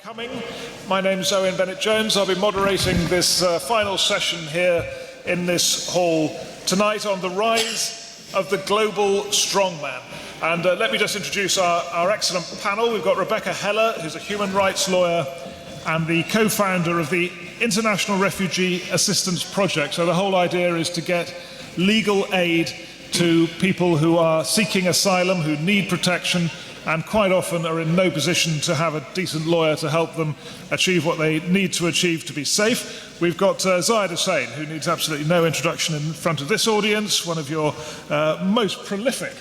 coming. My name is Owen Bennett-Jones. I'll be moderating this final session here in this hall tonight on the rise of the global strongman. And let me just introduce our excellent panel. We've got Rebecca Heller, who's a human rights lawyer and the co-founder of the International Refugee Assistance Project. So the whole idea is to get legal aid to people who are seeking asylum, who need protection, and quite often are in no position to have a decent lawyer to help them achieve what they need to achieve to be safe. We've got Zahid Hussain, who needs absolutely no introduction in front of this audience, one of your most prolific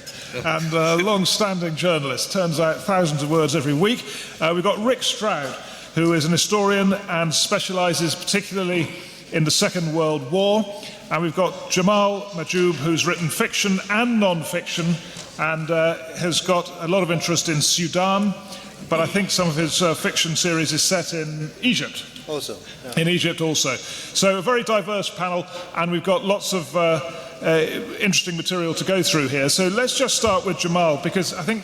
and long-standing journalists, turns out thousands of words every week. We've got Stroud, who is an historian and specialises particularly in the Second World War. And we've got Jamal, Mahjoub, who's written fiction and non-fiction and has got a lot of interest in Sudan, but I think some of his fiction series is set in Egypt. Also. Yeah. In Egypt also. So a very diverse panel, and we've got lots of interesting material to go through here. So let's just start with Jamal, because I think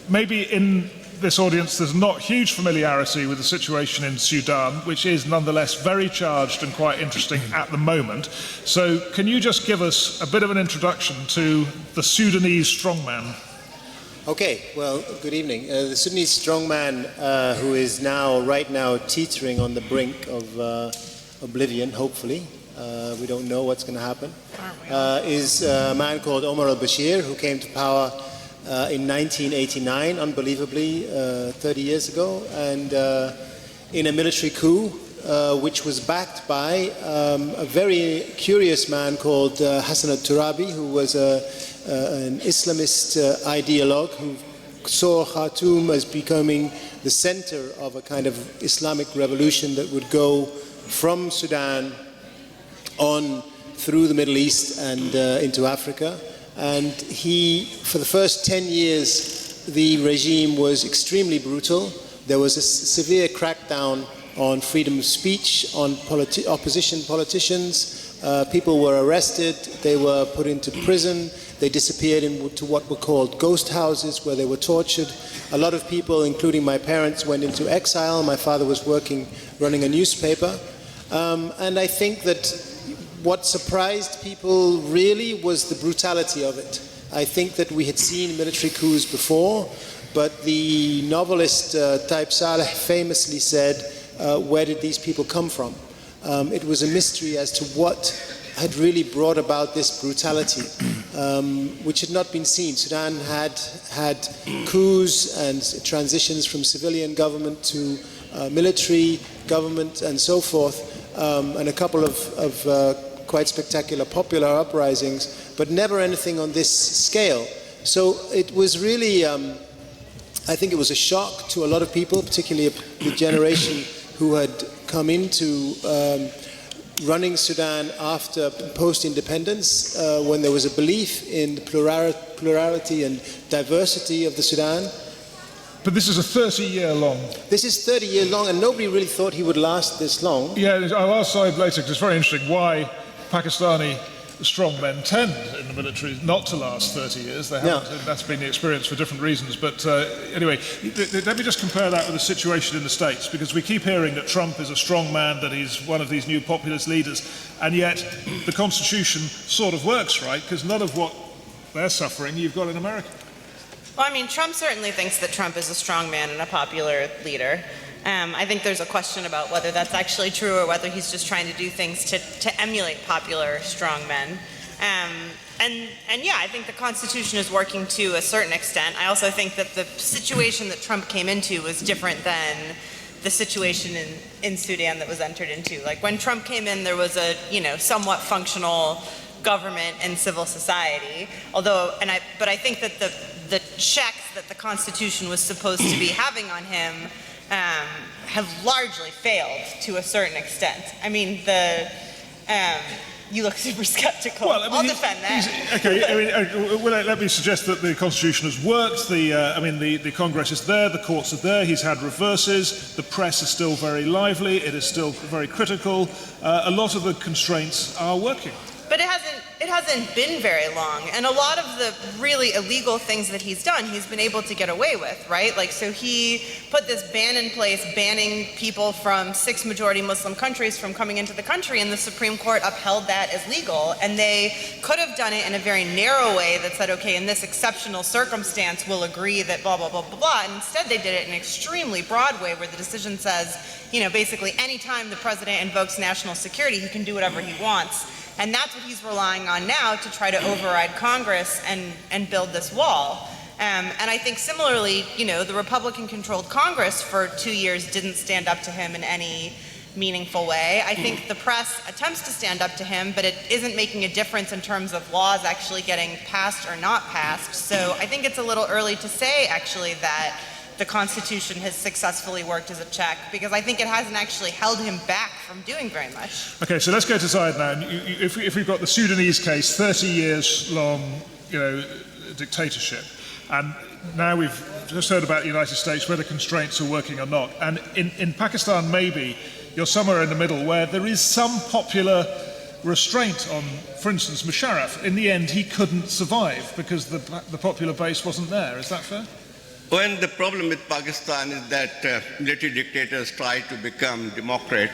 maybe in this audience there's not huge familiarity with the situation in Sudan, which is nonetheless very charged and quite interesting at the moment. So can you just give us a bit of an introduction to the Sudanese strongman? Okay, well, good evening. The Sudanese strongman, who is right now teetering on the brink of oblivion, hopefully, we don't know what's going to happen, is a man called Omar al-Bashir, who came to power in 1989, unbelievably, 30 years ago, and in a military coup, which was backed by a very curious man called Hassan al-Turabi, who was an Islamist ideologue who saw Khartoum as becoming the center of a kind of Islamic revolution that would go from Sudan on through the Middle East and into Africa. And for the first 10 years, the regime was extremely brutal. There was a severe crackdown on freedom of speech, on opposition politicians. People were arrested, they were put into prison, they disappeared into what were called ghost houses, where they were tortured. A lot of people, including my parents, went into exile. My father was running a newspaper. And I think that what surprised people really was the brutality of it. I think that we had seen military coups before, but the novelist Taib Saleh famously said, where did these people come from? It was a mystery as to what had really brought about this brutality, which had not been seen. Sudan had coups and transitions from civilian government to military government and so forth, and a couple of quite spectacular popular uprisings, but never anything on this scale. So it was really, I think it was a shock to a lot of people, particularly the generation who had come into running Sudan after post-independence, when there was a belief in the plurality and diversity of the Sudan. But this is a 30-year long. This is 30 years long, and nobody really thought he would last this long. Yeah, I'll ask Saeed later, because it's very interesting why Pakistani strongmen tend in the military not to last 30 years. They haven't. No. That's been the experience for different reasons. But anyway, let me just compare that with the situation in the States, because we keep hearing that Trump is a strong man, that he's one of these new populist leaders, and yet the Constitution sort of works, right? Because none of what they're suffering you've got in America. Well, I mean, Trump certainly thinks that Trump is a strong man and a popular leader. I think there's a question about whether that's actually true or whether he's just trying to do things to emulate popular strongmen. And yeah, I think the Constitution is working to a certain extent. I also think that the situation that Trump came into was different than the situation in Sudan that was entered into. Like when Trump came in, there was a somewhat functional government and civil society. But I think that the checks that the Constitution was supposed to be having on him have largely failed to a certain extent. I mean, you look super skeptical. Well, I mean, I'll defend that. Okay, well, let me suggest that the Constitution has worked. The Congress is there, the courts are there. He's had reverses. The press is still very lively. It is still very critical. A lot of the constraints are working. But it it hasn't been very long. And a lot of the really illegal things that he's done, he's been able to get away with, right? Like, so he put this ban in place, banning people from 6 majority Muslim countries from coming into the country, and the Supreme Court upheld that as legal. And they could have done it in a very narrow way that said, okay, in this exceptional circumstance, we'll agree that blah, blah, blah, blah, blah. And instead they did it in an extremely broad way where the decision says, you know, basically anytime the president invokes national security, he can do whatever he wants. And that's what he's relying on now to try to override Congress and build this wall. And I think similarly, you know, the Republican-controlled Congress for 2 years didn't stand up to him in any meaningful way. I think the press attempts to stand up to him, but it isn't making a difference in terms of laws actually getting passed or not passed. So I think it's a little early to say, actually, that the Constitution has successfully worked as a check, because I think it hasn't actually held him back from doing very much. Okay, so let's go to Zahid now. If we've got the Sudanese case, 30 years long, you know, dictatorship, and now we've just heard about the United States, whether constraints are working or not. And in Pakistan, maybe you're somewhere in the middle, where there is some popular restraint on, for instance, Musharraf. In the end, he couldn't survive because the popular base wasn't there. Is that fair? When the problem with Pakistan is that military dictators try to become democrat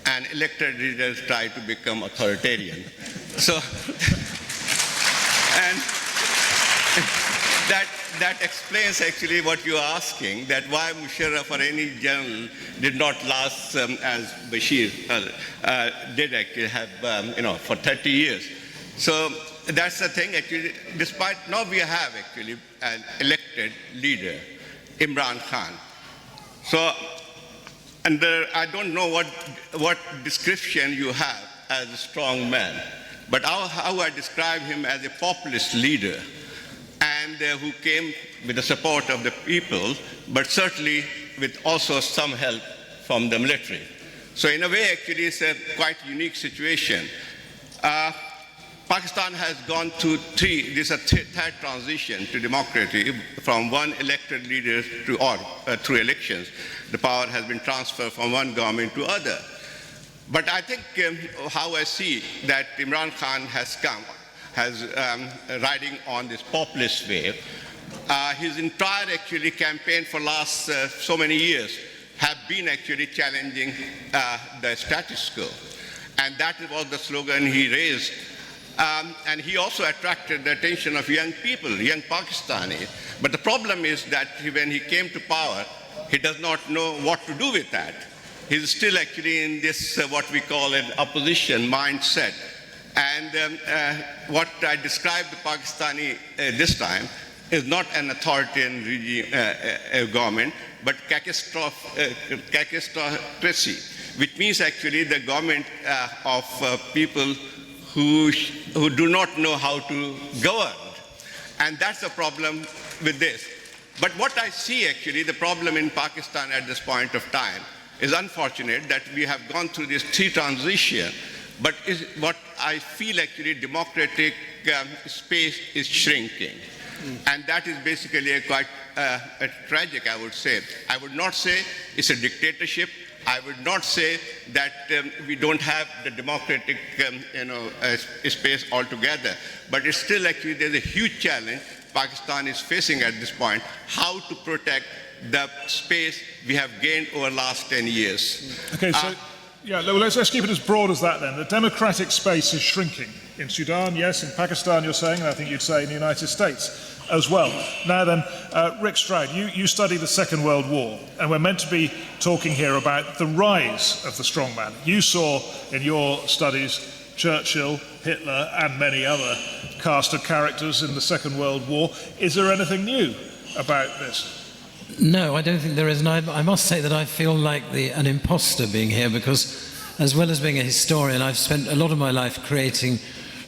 and elected leaders try to become authoritarian. So, and that explains actually what you're asking, that why Musharraf or any general did not last as Bashir did actually have, for 30 years. So that's the thing actually, despite now we have actually an elected leader, Imran Khan. So, and I don't know what description you have as a strong man, but how I describe him as a populist leader, and who came with the support of the people, but certainly with also some help from the military. So in a way, actually, it's a quite unique situation. Pakistan has gone to third transition to democracy from one elected leader to, through elections. The power has been transferred from one government to other. But I think how I see that Imran Khan has riding on this populist wave. His entire actually campaign for last so many years have been actually challenging the status quo. And that was the slogan he raised. And he also attracted the attention of young people, young Pakistanis. But the problem is that when he came to power, he does not know what to do with that. He's still actually in this, what we call an opposition mindset. And what I described the Pakistani this time is not an authoritarian regime, government, but kakistocracy, which means actually the government of people who do not know how to govern. And that's the problem with this. But what I see actually, the problem in Pakistan at this point of time is unfortunate that we have gone through this transition, but what I feel actually democratic space is shrinking. And that is basically a quite tragic, I would say. I would not say it's a dictatorship. I would not say that we don't have the democratic space altogether, but it's still actually there's a huge challenge Pakistan is facing at this point, how to protect the space we have gained over the last 10 years. Okay, so yeah, well, let's keep it as broad as that then. The democratic space is shrinking. In Sudan, yes, in Pakistan you're saying, and I think you'd say in the United States as well. Now then, Rick Stroud, you study the Second World War, and we're meant to be talking here about the rise of the strongman. You saw in your studies Churchill, Hitler, and many other cast of characters in the Second World War. Is there anything new about this? No, I don't think there is. And I must say that I feel like an imposter being here, because as well as being a historian, I've spent a lot of my life creating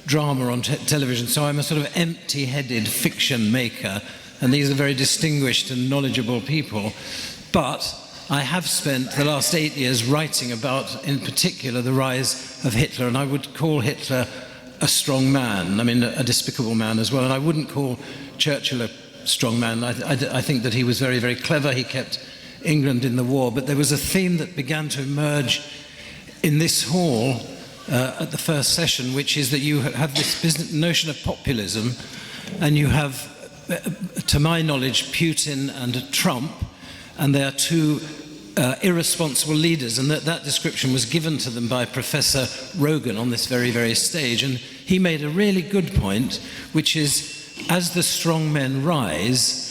drama on television, so I'm a sort of empty-headed fiction maker, and these are very distinguished and knowledgeable people. But I have spent the last 8 years writing about, in particular, the rise of Hitler, and I would call Hitler a strong man, I mean a despicable man as well, and I wouldn't call Churchill a strong man. I think that he was very, very clever. He kept England in the war, but there was a theme that began to emerge in this hall at the first session, which is that you have this notion of populism, and you have, to my knowledge, Putin and Trump, and they are two irresponsible leaders, and that description was given to them by Professor Rogan on this very, very stage. And he made a really good point, which is, as the strong men rise,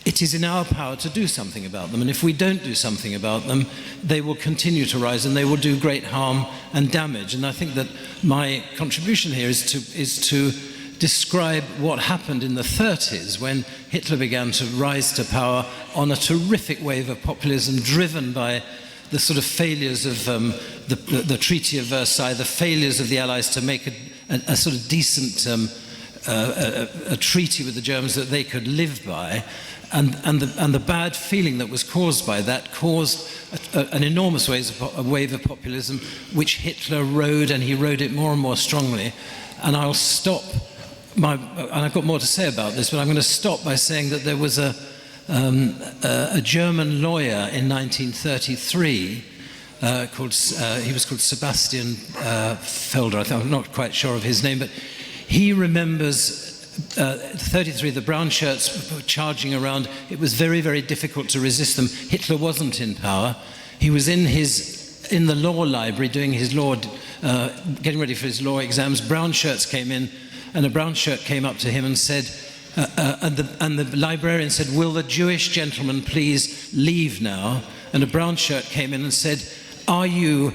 it is in our power to do something about them. And if we don't do something about them, they will continue to rise and they will do great harm and damage. And I think that my contribution here is to describe what happened in the 30s when Hitler began to rise to power on a terrific wave of populism driven by the sort of failures of the Treaty of Versailles, the failures of the Allies to make a sort of decent a treaty with the Germans that they could live by, and the bad feeling that was caused by that caused an enormous wave of populism, which Hitler rode, and he rode it more and more strongly. And I'll stop. And I've got more to say about this, but I'm going to stop by saying that there was a German lawyer in 1933 he was called Sebastian Felder. I'm not quite sure of his name, but he remembers 33, the brown shirts were charging around. It was very, very difficult to resist them. Hitler wasn't in power. He was in the law library doing his law, getting ready for his law exams. Brown shirts came in, and a brown shirt came up to him and said, and the librarian said, "Will the Jewish gentleman please leave now?" And a brown shirt came in and said, Are you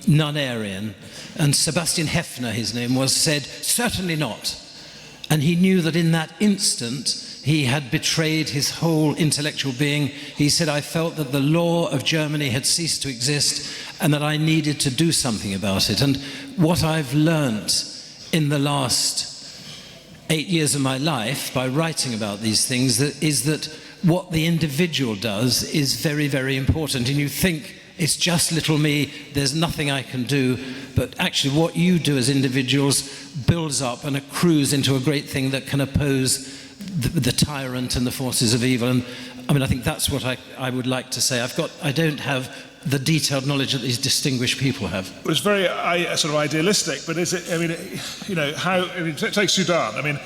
non-Aryan? And Sebastian Hefner, his name was, said, "Certainly not." And he knew that in that instant he had betrayed his whole intellectual being. He said, "I felt that the law of Germany had ceased to exist and that I needed to do something about it." And what I've learnt in the last 8 years of my life by writing about these things is that what the individual does is very, very important. And you think, it's just little me, there's nothing I can do. But actually what you do as individuals builds up and accrues into a great thing that can oppose the tyrant and the forces of evil. And I mean, I think that's what I would like to say. I don't have the detailed knowledge that these distinguished people have. It was very sort of idealistic, but is it, I mean, you know, take Sudan. I mean,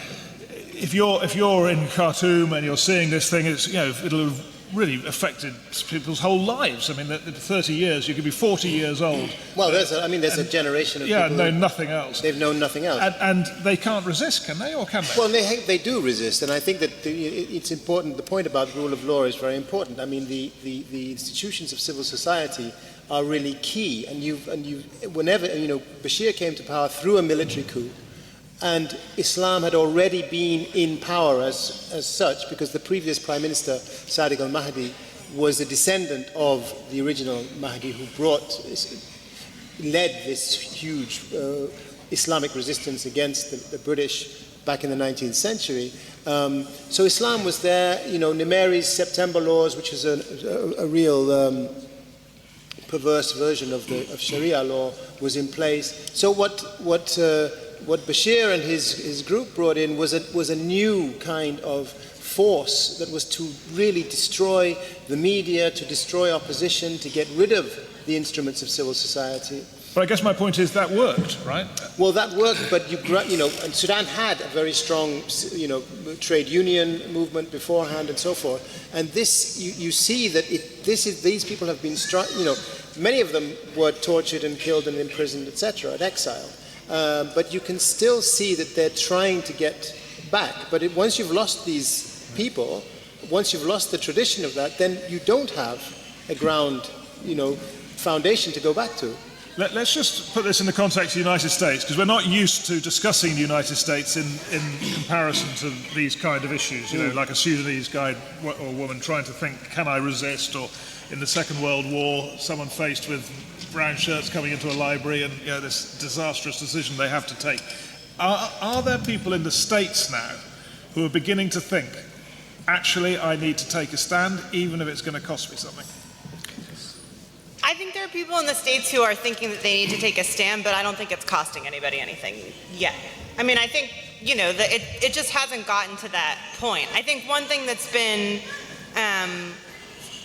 if you're in Khartoum and you're seeing this thing, it's, you know, it'll have really affected people's whole lives. I mean, 30 years, you could be 40 years old. Well, there's a generation of people know nothing else. They've known nothing else. And they can't resist, can they, or can they? Well, they do resist, and I think that it's important. The point about rule of law is very important. I mean, the institutions of civil society are really key. And whenever, you know, Bashir came to power through a military coup, and Islam had already been in power as such, because the previous Prime Minister, Sadiq al-Mahdi, was a descendant of the original Mahdi who led this huge Islamic resistance against the British back in the 19th century. So Islam was there. You know, Nimeri's September laws, which is a real perverse version of Sharia law, was in place. So what Bashir and his group brought in was a new kind of force that was to really destroy the media, to destroy opposition, to get rid of the instruments of civil society. But I guess my point is that worked, right? Well, that worked, but you know, and Sudan had a very strong, you know, trade union movement beforehand and so forth. And this, you see that these people have been, you know, many of them were tortured and killed and imprisoned, etc., and exiled. But you can still see that they're trying to get back. But once you've lost these people, once you've lost the tradition of that, then you don't have a ground, you know, foundation to go back to. Let's just put this in the context of the United States, because we're not used to discussing the United States in comparison to these kind of issues, you know, like a Sudanese guy or woman trying to think, can I resist? Or in the Second World War, someone faced with brown shirts coming into a library and, you know, this disastrous decision they have to take. Are there people in the States now who are beginning to think, actually, I need to take a stand, even if it's going to cost me something? I think there are people in the States who are thinking that they need to take a stand, but I don't think it's costing anybody anything yet. I mean, I think, you know, it just hasn't gotten to that point. I think one thing that's been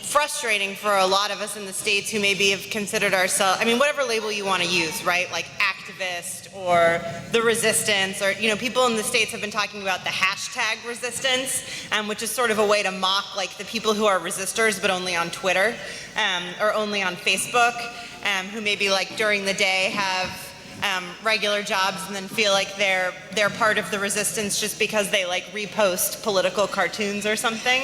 frustrating for a lot of us in the States who maybe have considered ourselves, I mean, whatever label you want to use, right? Like activist or the resistance, or, you know, people in the States have been talking about the hashtag resistance, which is sort of a way to mock like the people who are resistors but only on Twitter or only on Facebook, who maybe like during the day have regular jobs and then feel like they're part of the resistance just because they like repost political cartoons or something.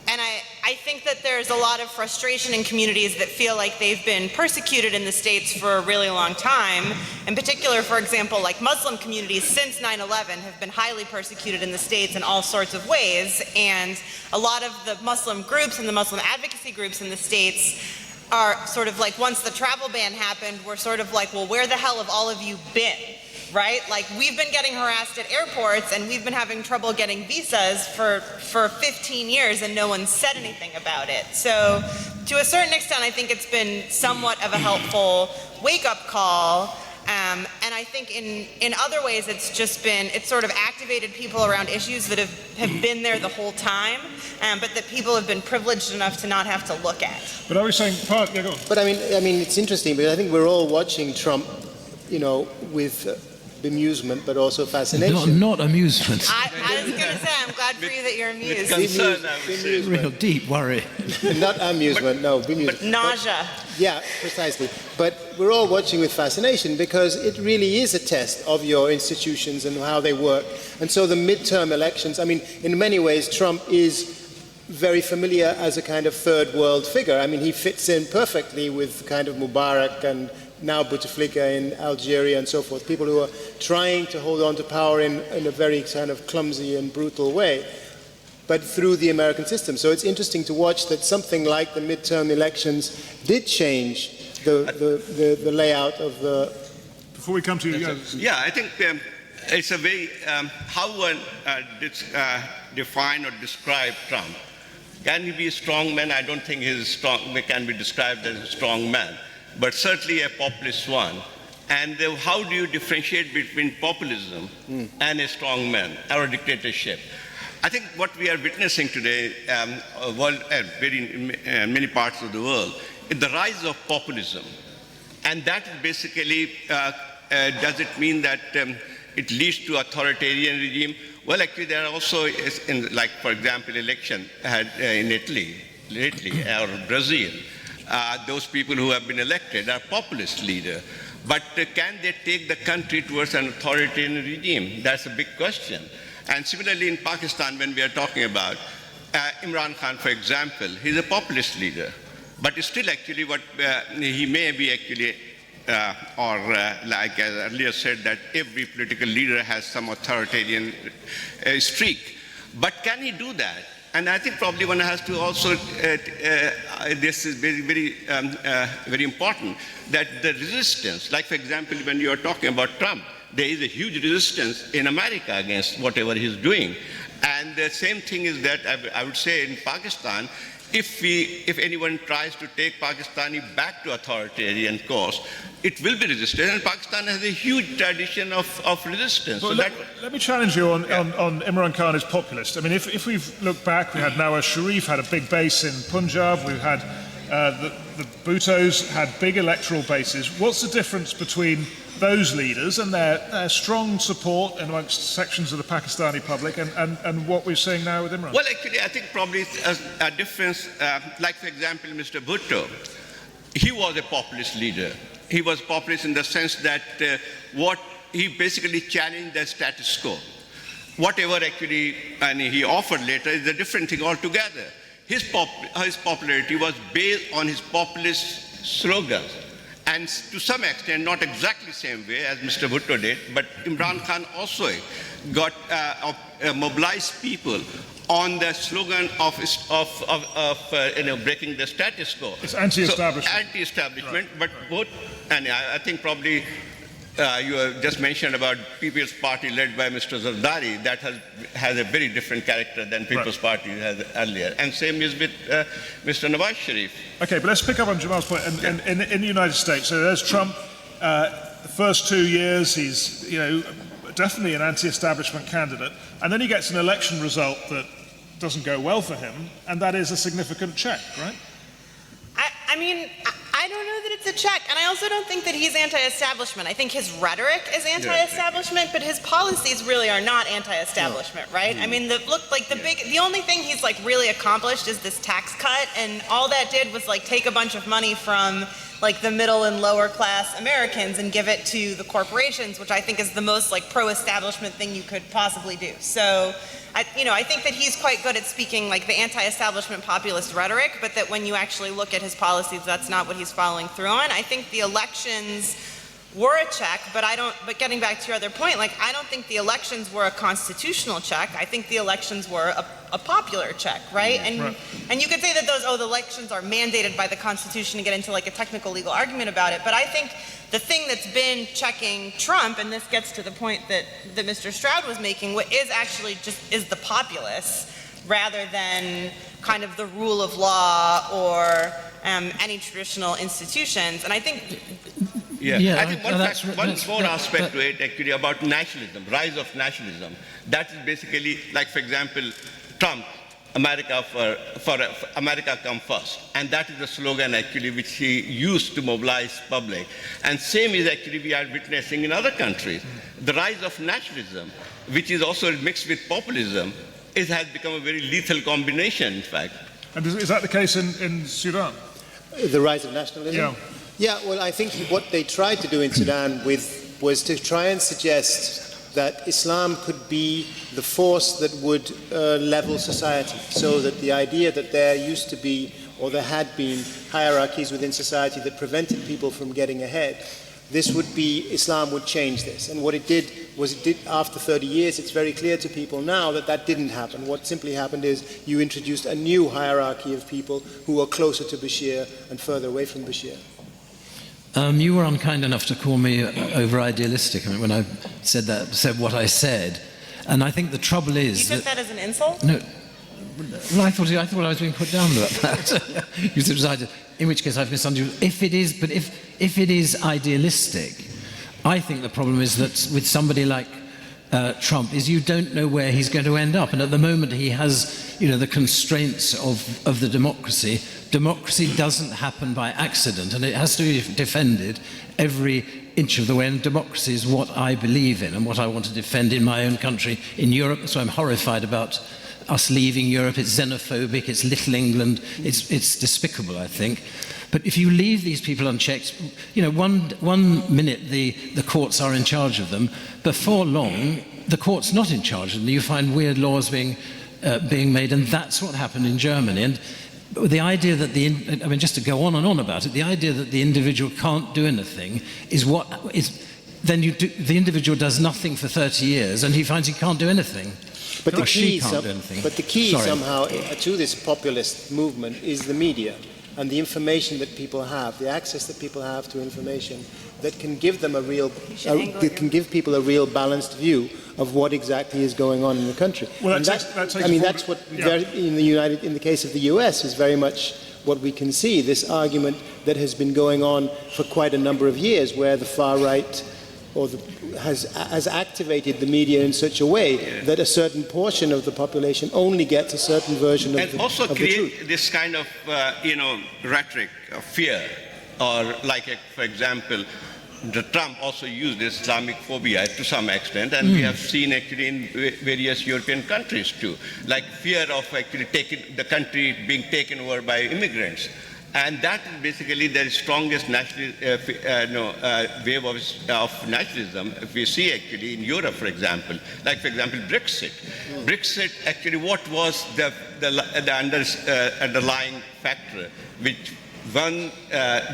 And I think that there's a lot of frustration in communities that feel like they've been persecuted in the States for a really long time. In particular, for example, like Muslim communities since 9/11 have been highly persecuted in the States in all sorts of ways. And a lot of the Muslim groups and the Muslim advocacy groups in the States are sort of like, once the travel ban happened, we're sort of like, well, where the hell have all of you been? Right? Like, we've been getting harassed at airports and we've been having trouble getting visas for 15 years and no one said anything about it. So to a certain extent, I think it's been somewhat of a helpful wake-up call. And I think in other ways, it's sort of activated people around issues that have been there the whole time, but that people have been privileged enough to not have to look at. But are we saying, yeah, go on. But I mean, it's interesting because I think we're all watching Trump, you know, with bemusement, but also fascination. Not amusement. I was going to say, I'm glad for you that you're amused. Concern, I would say. Real deep worry. Not amusement, no, bemusement. Nausea. Yeah, precisely. But we're all watching with fascination because it really is a test of your institutions and how they work. And so the midterm elections, I mean, in many ways, Trump is very familiar as a kind of third world figure. I mean, he fits in perfectly with kind of Mubarak and now Bouteflika in Algeria and so forth, people who are trying to hold on to power in a very kind of clumsy and brutal way, but through the American system. So it's interesting to watch that something like the midterm elections did change the layout of the... Before we come to you, yeah, I think it's a very, how one define or describe Trump. Can he be a strong man? I don't think he can be described as a strong man, but certainly a populist one. And how do you differentiate between populism and a strong man or a dictatorship? I think what we are witnessing today, in many parts of the world, is the rise of populism. And that basically, does it mean that it leads to authoritarian regime? Well, actually, there are also, like, for example, election in Italy lately, or Brazil. Those people who have been elected are populist leaders. But can they take the country towards an authoritarian regime? That's a big question. And similarly in Pakistan, when we are talking about Imran Khan, for example, he's a populist leader. But still actually what he may be actually, like as earlier said, that every political leader has some authoritarian streak. But can he do that? And I think probably one has to also, this is very, very important, that the resistance, like for example, when you are talking about Trump, there is a huge resistance in America against whatever he's doing. And the same thing is that I would say in Pakistan, if anyone tries to take Pakistani back to authoritarian course, it will be resisted. And Pakistan has a huge tradition of resistance. Well, so let me challenge you on Imran Khan as populist. I mean, if we've looked back, we had Nawaz Sharif had a big base in Punjab. We've had the Bhuttos had big electoral bases. What's the difference between those leaders and their strong support amongst sections of the Pakistani public and what we're seeing now with Imran? Well, actually, I think probably a difference, like for example, Mr. Bhutto, he was a populist leader. He was populist in the sense that what he basically challenged the status quo. Whatever actually he offered later is a different thing altogether. His popularity was based on his populist slogans. And to some extent, not exactly the same way as Mr. Bhutto did, but Imran Khan also got mobilized people on the slogan of breaking the status quo. It's anti-establishment. So, anti-establishment, right. But both, and I think probably you have just mentioned about People's Party led by Mr. Zardari, that has a very different character than People's Party had earlier. And same is with Mr. Nawaz Sharif. Okay, but let's pick up on Jamal's point. And in the United States, so there's Trump. The first 2 years, he's definitely an anti-establishment candidate, and then he gets an election result that doesn't go well for him, and that is a significant check, right? I mean, I don't know that it's a check, and I also don't think that he's anti-establishment. I think his rhetoric is anti-establishment, but his policies really are not anti-establishment, right? I mean, the only thing he's like really accomplished is this tax cut, and all that did was like take a bunch of money from like the middle and lower class Americans and give it to the corporations, which I think is the most like pro-establishment thing you could possibly do. So, I think that he's quite good at speaking like the anti-establishment populist rhetoric, but that when you actually look at his policies, that's not what he's following through on. I think the elections were a check, but but getting back to your other point, like I don't think the elections were a constitutional check. I think the elections were a popular check, right? And you could say that the elections are mandated by the Constitution to get into like a technical legal argument about it, but I think the thing that's been checking Trump, and this gets to the point that Mr. Stroud was making, what is actually is the populace rather than kind of the rule of law or any traditional institutions. And I think I think one more aspect to it actually about nationalism, rise of nationalism. That is basically like, for example, Trump, America for America come first, and that is the slogan actually which he used to mobilize public. And same is actually we are witnessing in other countries. The rise of nationalism, which is also mixed with populism, has become a very lethal combination, in fact. And is that the case in Sudan? The rise of nationalism? Yeah. Yeah, well, I think what they tried to do in Sudan was to try and suggest that Islam could be the force that would level society, so that the idea that there used to be, or there had been, hierarchies within society that prevented people from getting ahead, Islam would change this. And what it did was after 30 years, it's very clear to people now that didn't happen. What simply happened is you introduced a new hierarchy of people who are closer to Bashir and further away from Bashir. You were unkind enough to call me over-idealistic when I said what I said. And I think the trouble is... You took that as an insult? No. Well, I thought I was being put down about that. You said, in which case I've misunderstood. If it is idealistic, I think the problem is that with somebody like Trump is you don't know where he's going to end up. And at the moment he has, the constraints of the democracy. Democracy doesn't happen by accident, and it has to be defended every inch of the way. And democracy is what I believe in and what I want to defend in my own country, in Europe. So I'm horrified about us leaving Europe. It's xenophobic, it's Little England, it's despicable, I think. But if you leave these people unchecked, one minute the courts are in charge of them, before long the court's not in charge of them. You find weird laws being made, and that's what happened in Germany. And the idea that just to go on and on about it, the idea that the individual can't do anything the individual does nothing for 30 years and he finds he can't do anything. But the key somehow to this populist movement is the media and the information that people have, the access that people have to information that can give them give people a real balanced view of what exactly is going on in the country. Well, that's what in the case of the US is very much what we can see, this argument that has been going on for quite a number of years, where the far right has activated the media in such a way that a certain portion of the population only gets a certain version of the truth. And also create this kind of, rhetoric of fear, or for example, Trump also used Islamic phobia to some extent, and we have seen actually in various European countries too, like fear of actually the country being taken over by immigrants. And that is basically the strongest wave of nationalism. If we see actually in Europe, for example, Brexit. Brexit, actually, what was the underlying factor which won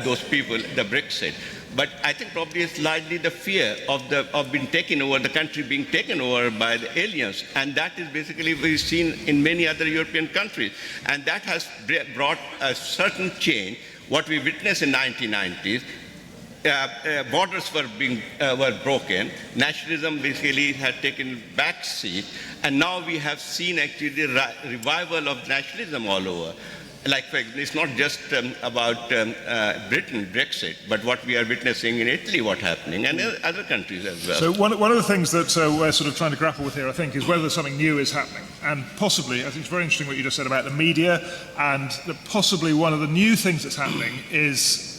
those people, the Brexit? But I think probably it's largely the fear of being taken over, the country being taken over by the aliens. And that is basically we've seen in many other European countries. And that has brought a certain change. What we witnessed in 1990s, borders were broken. Nationalism basically had taken back seat. And now we have seen actually the revival of nationalism all over. It's not just about Britain, Brexit, but what we are witnessing in Italy, what's happening, and other countries as well. So one of the things that we're sort of trying to grapple with here, I think, is whether something new is happening. and possibly, I think it's very interesting what you just said about the media, and that possibly one of the new things that's happening is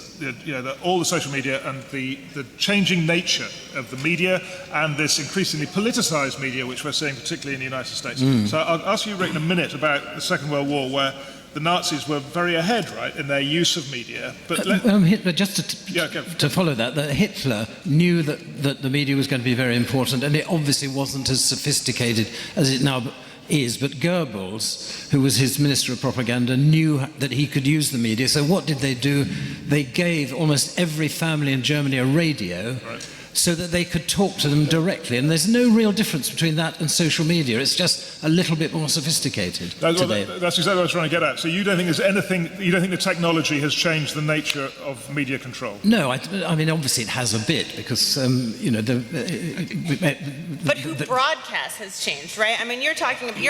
all the social media and the changing nature of the media and this increasingly politicized media, which we're seeing particularly in the United States. So I'll ask you, Rick, in a minute about the Second World War, where the Nazis were very ahead, right, in their use of media. But Hitler, just to follow that Hitler knew that the media was going to be very important, and it obviously wasn't as sophisticated as it now is, but Goebbels, who was his Minister of Propaganda, knew that he could use the media. So what did they do? They gave almost every family in Germany a radio, right, so that they could talk to them directly. And there's no real difference between that and social media. It's just a little bit more sophisticated today. That's exactly what I was trying to get at. So you don't think there's anything, you don't think the technology has changed the nature of media control? No, I mean, obviously it has a bit, because, But who broadcasts has changed, right? I mean, you're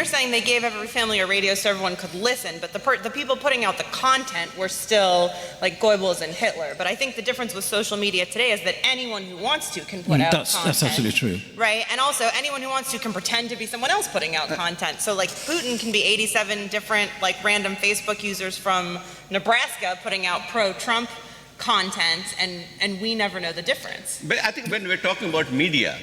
saying they gave every family a radio so everyone could listen, but the people putting out the content were still like Goebbels and Hitler. But I think the difference with social media today is that anyone who wants to can put out content. That's absolutely true. Right, and also anyone who wants to can pretend to be someone else putting out content. So like Putin can be 87 different like random Facebook users from Nebraska putting out pro-Trump content, and we never know the difference. But I think when we're talking about media,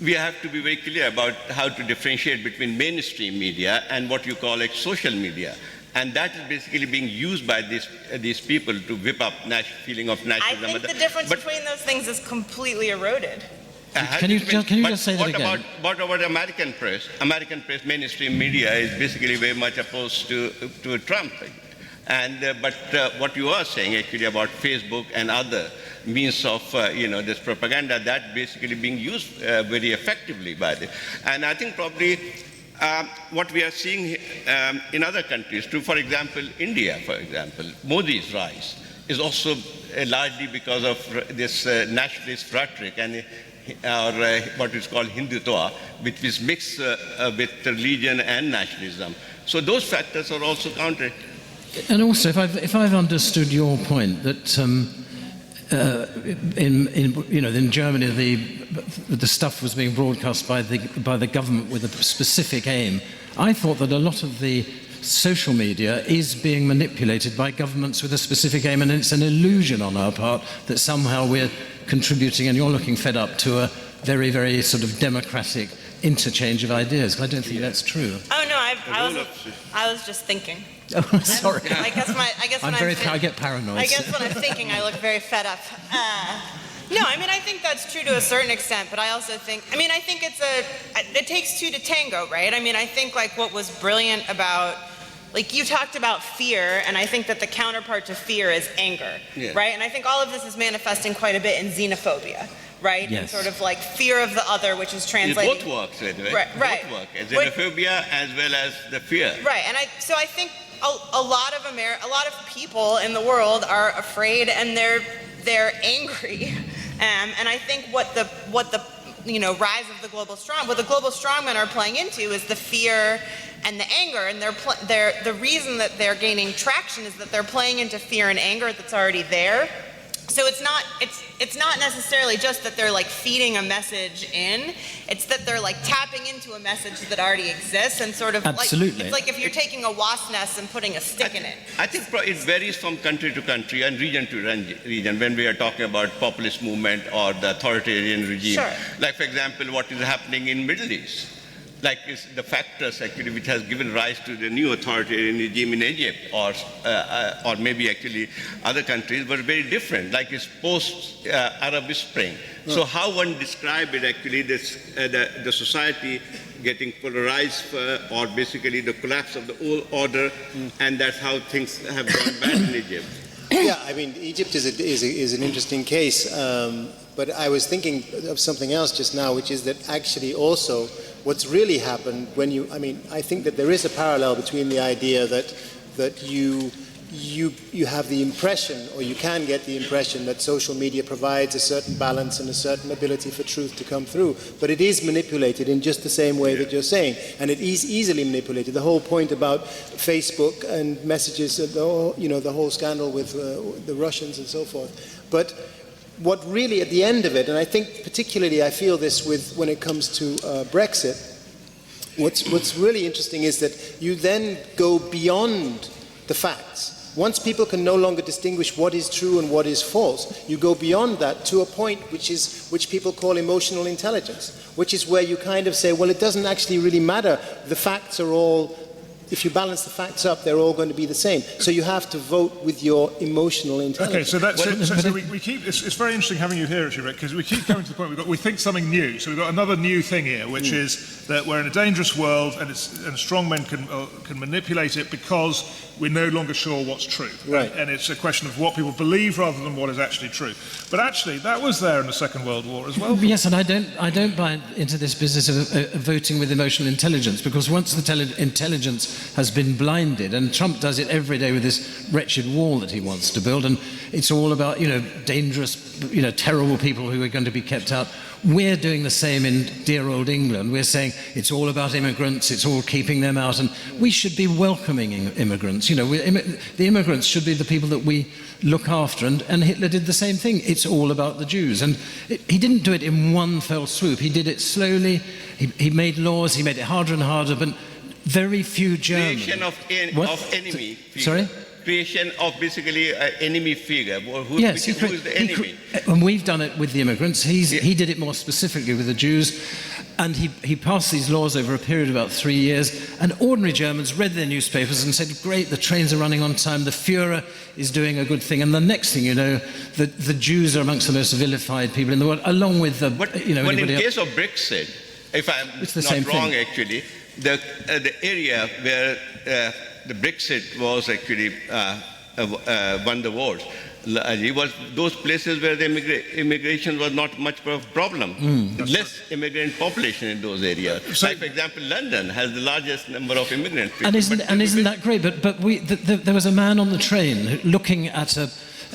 we have to be very clear about how to differentiate between mainstream media and what you call like social media. And that is basically being used by these people to whip up feeling of nationalism. I think the difference between those things is completely eroded. Can you just say that again? What about American press? American press, mainstream media is basically very much opposed to Trump. And but what you are saying actually about Facebook and other means of this propaganda, that basically being used very effectively by them. And I think probably what we are seeing in other countries too, for example, India, for example, Modi's rise is also largely because of this nationalist rhetoric and what is called Hindutva, which is mixed with religion and nationalism. So those factors are also counted. And also, if I've understood your point, that in Germany the stuff was being broadcast by the government with a specific aim, I thought that a lot of the social media is being manipulated by governments with a specific aim, and it's an illusion on our part that somehow we're contributing, and you're looking fed up, to a very, very sort of democratic interchange of ideas. I don't think that's true. Oh no, I was just thinking. Oh, sorry. I get paranoid. I guess when I'm thinking, I look very fed up. No, I mean, I think that's true to a certain extent, but I also think, I think it takes two to tango, right? I mean, I think like what was brilliant about, like you talked about fear, and I think that the counterpart to fear is anger, right? And I think all of this is manifesting quite a bit in xenophobia, right? Yes. And sort of like fear of the other, which is translating. Both works, right? Right. Both work, xenophobia as well as the fear. Right, and so I think a lot of people in the world are afraid, and they're angry, and I think what the rise of the global strongmen are playing into is the fear and the anger, and the reason that they're gaining traction is that they're playing into fear and anger that's already there. So it's not necessarily just that they're like feeding a message in, it's that they're like tapping into a message that already exists, and sort of Absolutely. It's like if you're taking a wasp nest and putting a stick in it. I think it varies from country to country and region to region when we are talking about populist movement or the authoritarian regime. Sure. Like for example, what is happening in Middle East. Like is the factors actually which has given rise to the new authoritarian regime in Egypt or maybe actually other countries were very different, like it's post-Arab Spring. So how one describe it actually, the society getting polarized or basically the collapse of the old order, and that's how things have gone bad in Egypt. Yeah, I mean, Egypt is an interesting case, but I was thinking of something else just now, which is that actually also what's really happened I think that there is a parallel between the idea that you have the impression, or you can get the impression, that social media provides a certain balance and a certain ability for truth to come through, but it is manipulated in just the same way that you're saying, and it is easily manipulated. The whole point about Facebook and messages, the whole scandal with the Russians and so forth. But what really at the end of it, and I think particularly I feel this when it comes to Brexit, What's really interesting is that you then go beyond the facts. Once people can no longer distinguish what is true and what is false, you go beyond that to a point which people call emotional intelligence, which is where you kind of say, well, it doesn't actually really matter. The facts are all, if you balance the facts up, they're all going to be the same. So you have to vote with your emotional intelligence. Okay, so we keep, it's very interesting having you here, actually, Rick, because we keep coming to the point we think something new. So we've got another new thing here, which is that we're in a dangerous world, and strongmen can manipulate it because we're no longer sure what's true. Right. And it's a question of what people believe rather than what is actually true. But actually, that was there in the Second World War as well. Yes, and I don't buy into this business of voting with emotional intelligence, because once the intelligence has been blinded, and Trump does it every day with this wretched wall that he wants to build, and it's all about, dangerous, terrible people who are going to be kept out. We're doing the same in dear old England. We're saying it's all about immigrants, it's all keeping them out, and we should be welcoming immigrants. The immigrants should be the people that we look after, and Hitler did the same thing. It's all about the Jews. And he didn't do it in one fell swoop. He did it slowly. He made laws, he made it harder and harder, but very few Germans... Creation of enemy. Sorry? Creation of basically an enemy figure. Who is the enemy? And we've done it with the immigrants. He did it more specifically with the Jews. And he passed these laws over a period of about 3 years. And ordinary Germans read their newspapers and said, great, the trains are running on time, the Führer is doing a good thing. And the next thing you know, the Jews are amongst the most vilified people in the world, along with the... But in case of Brexit, if I'm not wrong, actually, the area where the Brexit was actually won the wars. It was those places where the immigration was not much of a problem. Less immigrant population in those areas. So, like, for example, London has the largest number of immigrants. And isn't that great? But there was a man on the train looking at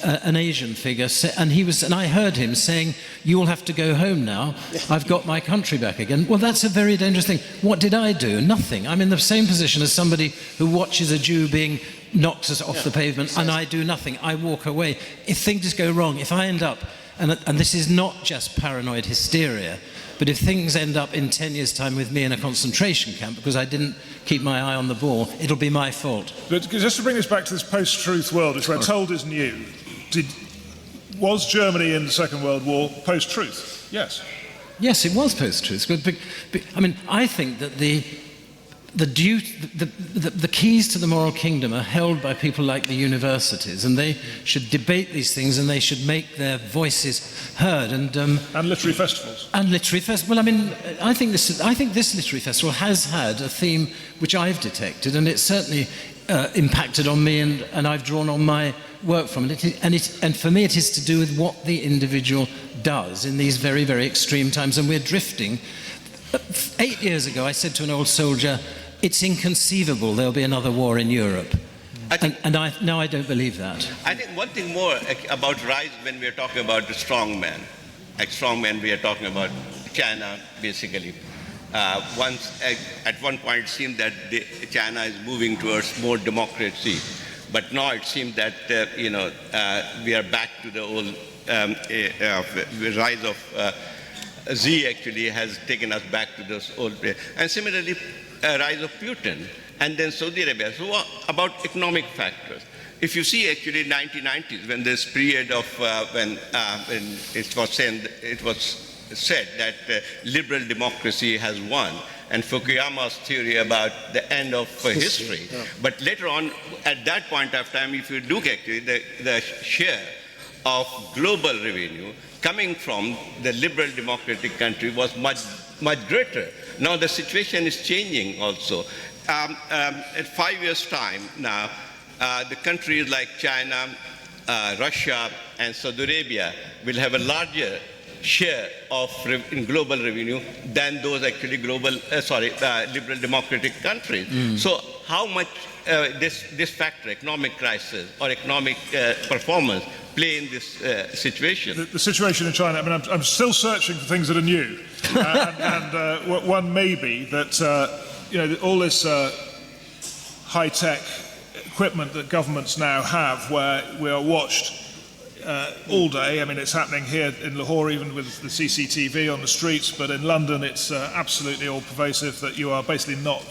an Asian figure, and I heard him saying, "You'll have to go home now. I've got my country back again." Well, that's a very dangerous thing. What did I do? Nothing. I'm in the same position as somebody who watches a Jew being knocked off the pavement, and I do nothing. I walk away. If things go wrong, if I end up, and this is not just paranoid hysteria, but if things end up in 10 years' time with me in a concentration camp because I didn't keep my eye on the ball, it'll be my fault. But just to bring us back to this post-truth world, which we're told is new, was Germany in the Second World War post-truth? Yes. Yes, it was post-truth. But I think that the keys to the moral kingdom are held by people like the universities, and they should debate these things, and they should make their voices heard. And literary festivals. And literary festivals. Well, I think this literary festival has had a theme which I've detected, and it's certainly impacted on me, and I've drawn on my work from it. And for me, it is to do with what the individual does in these very, very extreme times, and we're drifting. 8 years ago, I said to an old soldier, "It's inconceivable there'll be another war in Europe." Now I don't believe that. I think one thing more about rise when we are talking about the strongmen. Like strongmen, we are talking about China, basically. At one point, it seemed that China is moving towards more democracy. But now it seems that, we are back to the old rise of... Z actually has taken us back to those old days. And similarly, rise of Putin, and then Saudi Arabia. So about economic factors. If you see actually 1990s, when this period of, when it was said that liberal democracy has won, and Fukuyama's theory about the end of history. Yeah. But later on, at that point of time, if you look actually, the share of global revenue coming from the liberal democratic country was much greater. Now the situation is changing also. At 5 years' time now, the countries like China, Russia, and Saudi Arabia will have a larger share of in global revenue than those actually liberal democratic countries. So how much this factor, economic crisis or economic performance, play in this situation? The situation in China, I'm still searching for things that are new. and one may be that, all this high-tech equipment that governments now have, where we are watched all day. I mean, it's happening here in Lahore, even with the CCTV on the streets, but in London it's absolutely all pervasive that you are basically not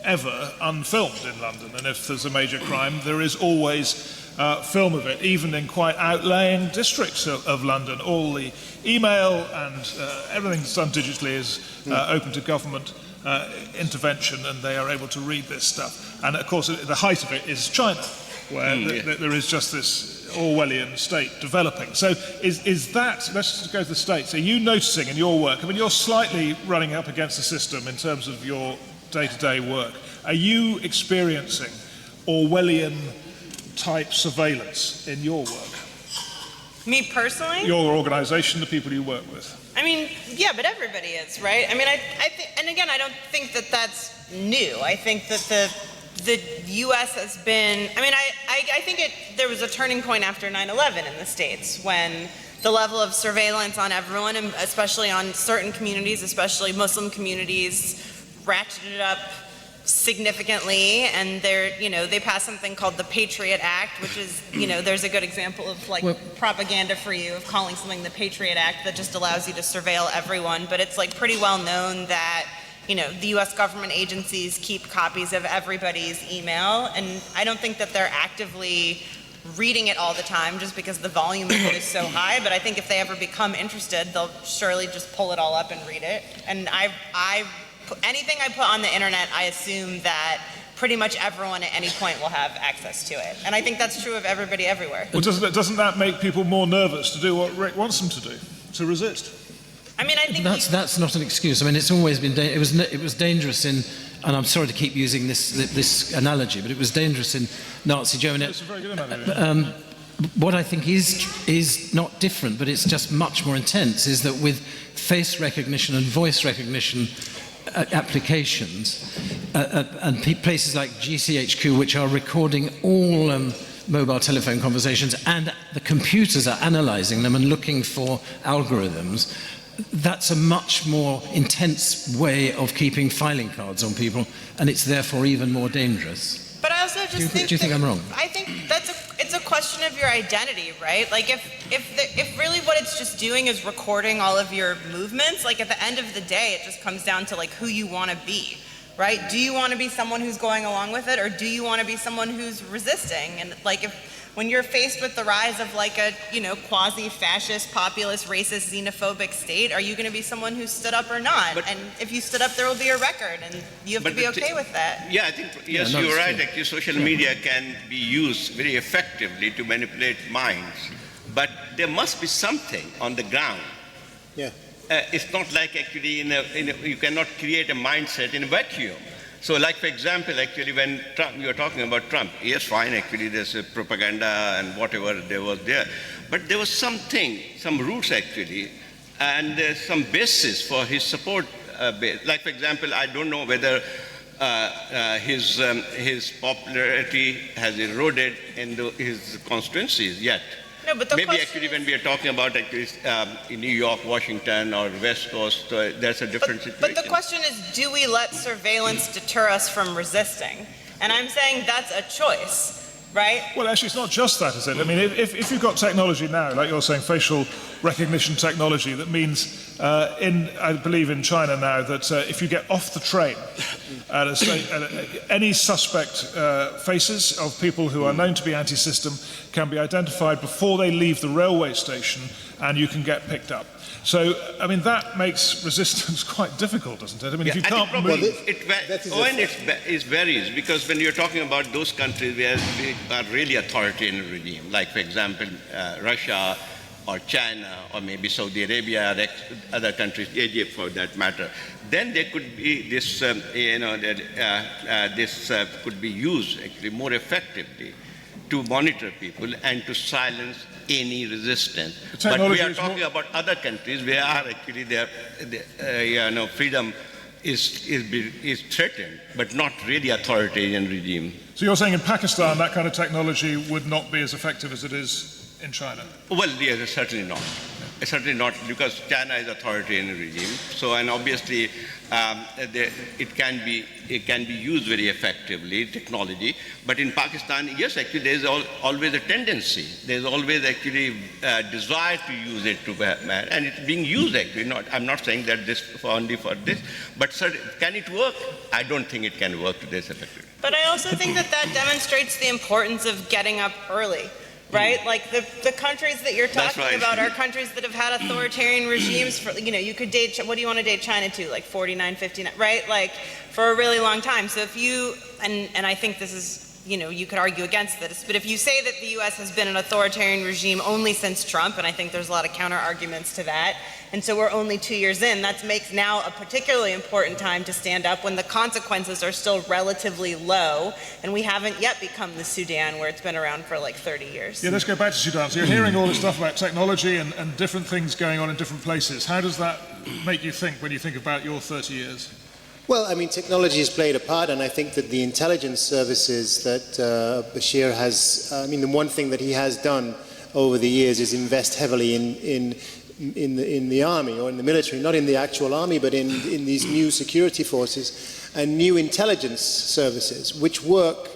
ever unfilmed in London. And if there's a major crime, there is always film of it, even in quite outlying districts of London. All the email and everything that's done digitally is open to government intervention, and they are able to read this stuff. And of course, the height of it is China, where there is just this Orwellian state developing. So is that, let's just go to the States, are you noticing in your work, I mean, you're slightly running up against the system in terms of your day-to-day work, are you experiencing Orwellian type surveillance in your work? Me personally? Your organization, the people you work with? I mean, yeah, but everybody is, right? I mean, I think, and again, I don't think that that's new. I think that the U.S. has been, I mean, I think there was a turning point after 9/11 in the States when the level of surveillance on everyone, and especially on certain communities, especially Muslim communities, ratcheted up significantly, and they passed something called the Patriot Act, which is, there's a good example of like propaganda for you of calling something the Patriot Act that just allows you to surveil everyone. But it's like pretty well known that the U.S. government agencies keep copies of everybody's email, and I don't think that they're actively reading it all the time just because the volume of it is so high. But I think if they ever become interested, they'll surely just pull it all up and read it. And anything I put on the internet, I assume that pretty much everyone at any point will have access to it. And I think that's true of everybody everywhere. Well, doesn't that make people more nervous to do what Rick wants them to do, to resist? I mean, I think that's not an excuse. I mean, it's always been it was dangerous in, and I'm sorry to keep using this analogy, but it was dangerous in Nazi Germany. It's a very good analogy. What I think is not different, but it's just much more intense, is that with face recognition and voice recognition applications and places like GCHQ, which are recording all mobile telephone conversations, and the computers are analysing them and looking for algorithms, that's a much more intense way of keeping filing cards on people, and it's therefore even more dangerous. But I also just do you think I'm wrong? I think it's a question of your identity, right? Like if really what it's just doing is recording all of your movements, like at the end of the day, it just comes down to like who you want to be, right? Do you want to be someone who's going along with it, or do you want to be someone who's resisting? And like when you're faced with the rise of like a quasi-fascist, populist, racist, xenophobic state, are you going to be someone who stood up or not? And if you stood up, there will be a record, and you have to be okay with that. Yeah, I think yes, you're right. Actually, social media can be used very effectively to manipulate minds, but there must be something on the ground. Yeah. It's not like actually you cannot create a mindset in a vacuum. So like, for example, actually when you're talking about Trump, yes, fine, actually there's a propaganda and whatever there was there. But there was something, some roots actually, and some basis for his support base. Like, for example, I don't know whether his popularity has eroded in his constituencies yet. No, but maybe actually when we are talking about actually in New York, Washington, or West Coast, there's a different situation. But the question is, do we let surveillance deter us from resisting? And I'm saying that's a choice, right? Well, actually, it's not just that, is it? I mean, if you've got technology now, like you're saying, facial recognition technology, that means, I believe in China now, that if you get off the train, any suspect faces of people who are known to be anti-system can be identified before they leave the railway station, and you can get picked up. So, I mean, that makes resistance quite difficult, doesn't it? I mean, if you can't move... It varies, because when you're talking about those countries where they are really authoritarian regime, like, for example, Russia or China or maybe Saudi Arabia or other countries, Egypt for that matter, then there could be this, this could be used actually more effectively to monitor people and to silence any resistance. But we are talking about other countries where actually their freedom is threatened, but not really authoritarian regime. So you're saying in Pakistan that kind of technology would not be as effective as it is in China? Well, yes, certainly not. certainly not, because China is authoritarian regime. So, and obviously it can be used very effectively, technology. But in Pakistan, yes, actually there is always a tendency. There is always actually a desire to use it to man, and it's being used actually. I'm not saying that this only for this, but can it work? I don't think it can work to this effect. But I also think that demonstrates the importance of getting up early. Right? Like the countries that you're talking about are countries that have had authoritarian regimes for, you could date, what do you want to date China to? Like 49, 59, right? Like for a really long time. So if you, and I think this is, you could argue against this, but if you say that the US has been an authoritarian regime only since Trump, and I think there's a lot of counter arguments to that, and so we're only 2 years in, that makes now a particularly important time to stand up when the consequences are still relatively low, and we haven't yet become the Sudan where it's been around for like 30 years. Yeah, let's go back to Sudan. So you're hearing all this stuff about technology and different things going on in different places. How does that make you think when you think about your 30 years? Well, I mean, technology has played a part, and I think that the intelligence services that Bashir has, the one thing that he has done over the years is invest heavily in the army or in the military, not in the actual army, but in these new security forces and new intelligence services, which work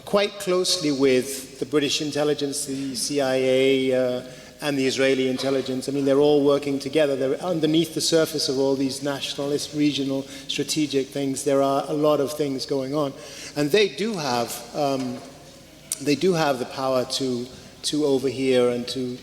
quite closely with the British intelligence, the CIA, and the Israeli intelligence. I mean, they're all working together. They're underneath the surface of all these nationalist, regional, strategic things. There are a lot of things going on, and they do have the power to overhear and to,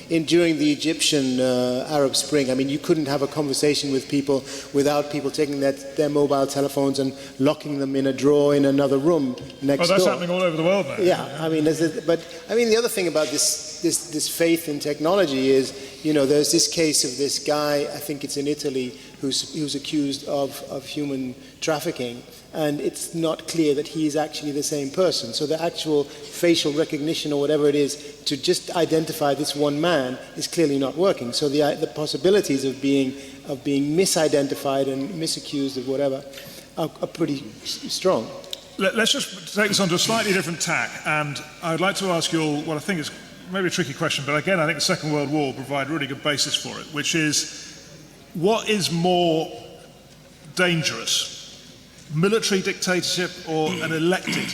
and during the Egyptian Arab Spring, I mean, you couldn't have a conversation with people without people taking their mobile telephones and locking them in a drawer in another room next door. Oh, that's happening all over the world now. Yeah, I mean, the other thing about this faith in technology is, there's this case of this guy, I think it's in Italy, who's accused of human trafficking, and it's not clear that he is actually the same person. So the actual facial recognition or whatever it is to just identify this one man is clearly not working. So the possibilities of being misidentified and misaccused of whatever are pretty strong. Let's just take this on to a slightly different tack, and I would like to ask you all what I think is maybe a tricky question, but again, I think the Second World War provided a really good basis for it, which is, what is more dangerous? Military dictatorship or an elected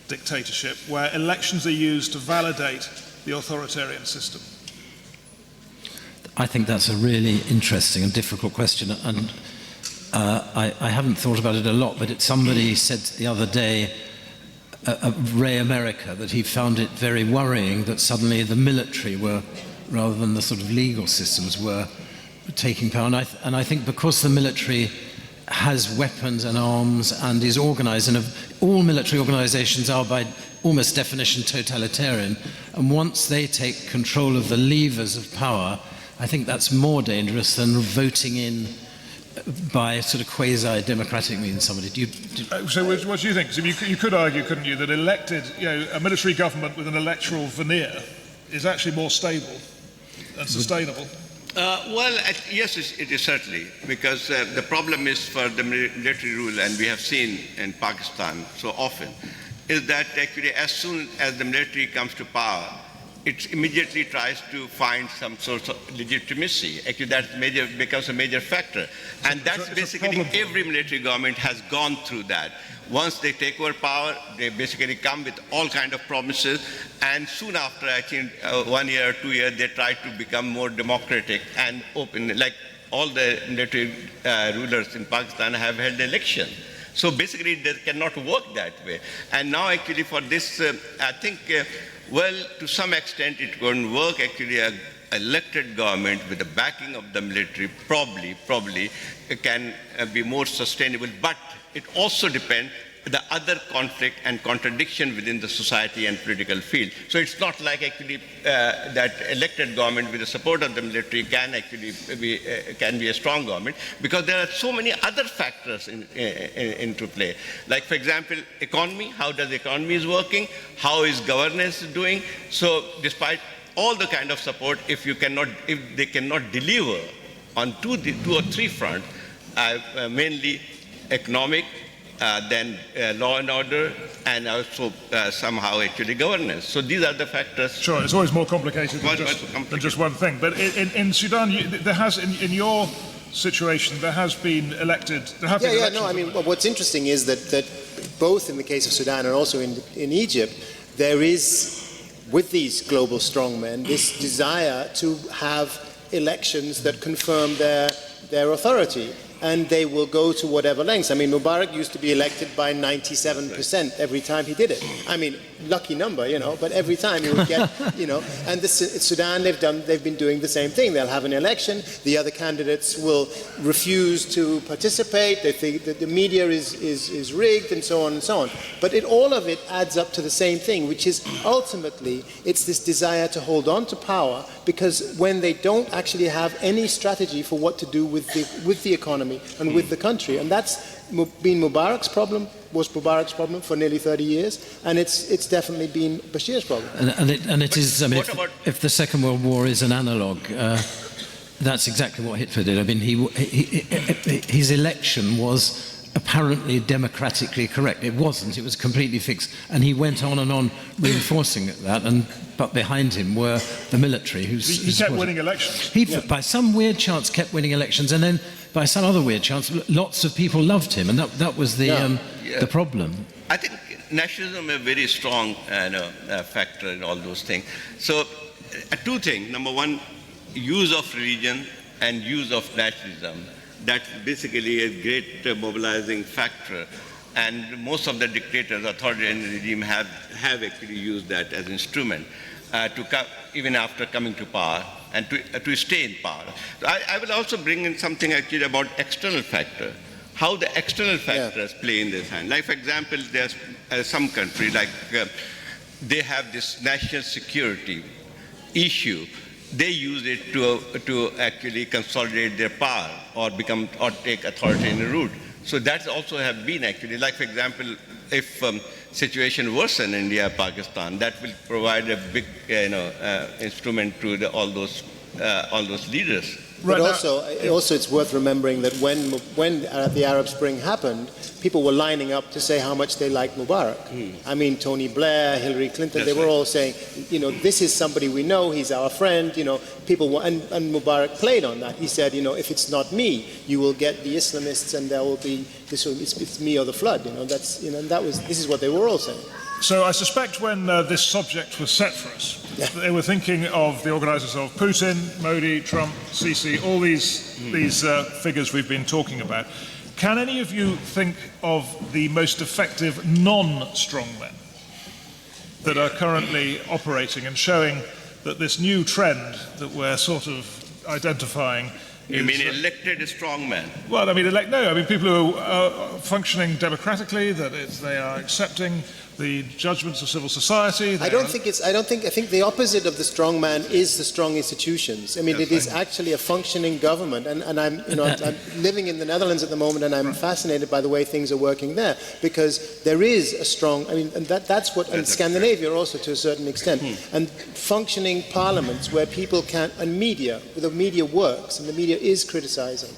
dictatorship where elections are used to validate the authoritarian system? I think that's a really interesting and difficult question, and I haven't thought about it a lot, but somebody said the other day, Ray America, that he found it very worrying that suddenly the military were, rather than the sort of legal systems, were taking power. And I think because the military has weapons and arms and is organized, and all military organizations are by almost definition totalitarian, and once they take control of the levers of power, I think that's more dangerous than voting in by sort of quasi-democratic means somebody. So what do you think? Because you could argue, couldn't you, that elected, a military government with an electoral veneer is actually more stable and sustainable? Yes, it is certainly, because the problem is for the military rule, and we have seen in Pakistan so often, is that actually as soon as the military comes to power, it immediately tries to find some sort of legitimacy. Actually, that becomes a major factor. And that's basically every military government has gone through that. Once they take over power, they basically come with all kinds of promises, and soon after, I think 1 year or 2 years, they try to become more democratic and open. Like all the military rulers in Pakistan have held elections. So basically, they cannot work that way. And now actually for this, I think, to some extent it won't work. Actually, an elected government with the backing of the military probably can be more sustainable, but it also depends the other conflict and contradiction within the society and political field. So it's not like actually that elected government with the support of the military can actually be a strong government, because there are so many other factors into play. Like, for example, economy, how does the economy is working, how is governance doing. So despite all the kind of support, if they cannot deliver on two or three fronts, mainly economic, then law and order, and also somehow actually governance. So these are the factors. Sure, it's always more complicated than just one thing. But in Sudan, there has, in your situation, there has been elected. There have been elections. No. I mean, what's interesting is that both in the case of Sudan and also in Egypt, there is, with these global strongmen, this desire to have elections that confirm their authority. And they will go to whatever lengths. I mean, Mubarak used to be elected by 97% every time he did it. I mean, lucky number, but every time he would get, And Sudan, they've been doing the same thing. They'll have an election. The other candidates will refuse to participate. They think that the media is rigged, and so on and so on. But all of it adds up to the same thing, which is ultimately it's this desire to hold on to power, because when they don't actually have any strategy for what to do with the economy and with the country, and that's been Mubarak's problem, was Mubarak's problem for nearly 30 years, and it's definitely been Bashir's problem. And it is. I mean, if the Second World War is an analogue, that's exactly what Hitler did. I mean, his election was apparently democratically correct. It wasn't. It was completely fixed, and he went on and on reinforcing that. But behind him were the military, he kept winning elections. He, by some weird chance, kept winning elections, and then by some other weird chance, lots of people loved him, and that was the problem. I think nationalism is a very strong factor in all those things. So, two things. Number one, use of religion and use of nationalism. That's basically a great mobilizing factor. And most of the dictators, authoritarian regime have actually used that as an instrument even after coming to power and to stay in power. So I will also bring in something actually about external factor, how the external factors play in this hand. Like, for example, there's some country, like they have this national security issue. They use it to actually consolidate their power or take authoritarian route. So that's also have been actually, like, for example, if situation worsen in India, Pakistan, that will provide a big instrument to all those leaders. But also it's worth remembering that when the Arab Spring happened, people were lining up to say how much they liked Mubarak. I mean, Tony Blair, Hillary Clinton, they were all saying, this is somebody we know, he's our friend, people, and Mubarak played on that. He said, if it's not me, you will get the Islamists, and there will be, it's me or the flood, this is what they were all saying. So I suspect when this subject was set for us, they were thinking of the organisers of Putin, Modi, Trump, Sisi, all these figures we've been talking about. Can any of you think of the most effective non-strongmen that are currently operating and showing that this new trend that we're sort of identifying You mean elected strongmen? Well, I mean, people who are functioning democratically, that they are accepting the judgments of civil society. I think the opposite of the strong man is the strong institutions. I mean, it is actually a functioning government, and I'm living in the Netherlands at the moment, and I'm fascinated by the way things are working there, because there is a strong, and that's what, and Scandinavia also to a certain extent, and functioning parliaments where people can, and media, the media works, and the media is criticizing.